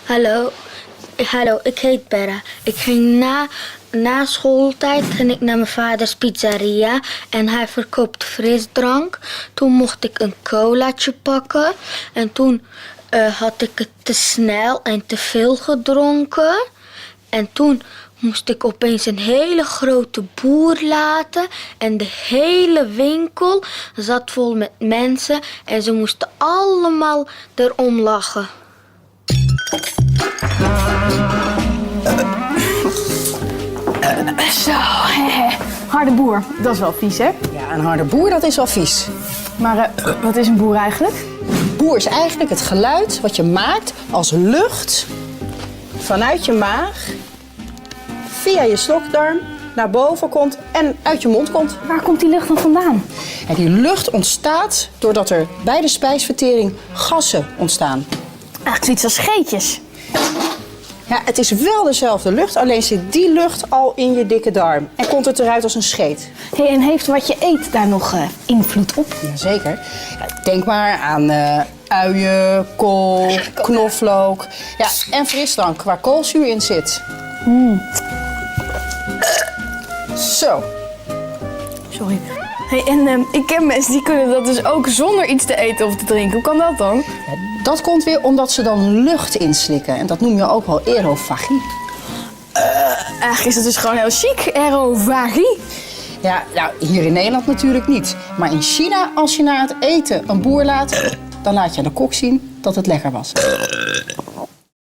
Hallo, ik heet Berra. Ik ging na schooltijd ging ik naar mijn vaders pizzeria en hij verkoopt frisdrank. Toen mocht ik een colaatje pakken en toen had ik het te snel en te veel gedronken. En toen moest ik opeens een hele grote boer laten en de hele winkel zat vol met mensen en ze moesten allemaal erom lachen. Zo, harde boer. Dat is wel vies, hè? Ja, een harde boer, dat is wel vies. Maar wat is een boer eigenlijk? Boer is eigenlijk het geluid wat je maakt als lucht vanuit je maag via je slokdarm naar boven komt en uit je mond komt. Waar komt die lucht dan vandaan? En die lucht ontstaat doordat er bij de spijsvertering gassen ontstaan. Eigenlijk zoiets als scheetjes. Ja, het is wel dezelfde lucht, alleen zit die lucht al in je dikke darm. En komt het eruit als een scheet. Hey, en heeft wat je eet daar nog invloed op? Jazeker. Ja, denk maar aan uien, kool, knoflook. Ja, en frisdrank waar koolzuur in zit. Zo. Sorry. Hey, en ik ken mensen die kunnen dat dus ook zonder iets te eten of te drinken. Hoe kan dat dan? Dat komt weer omdat ze dan lucht inslikken. En dat noem je ook wel aerofagie. Eigenlijk is het dus gewoon heel chic, aerofagie. Ja, nou, hier in Nederland natuurlijk niet. Maar in China, als je na het eten een boer laat, dan laat je aan de kok zien dat het lekker was.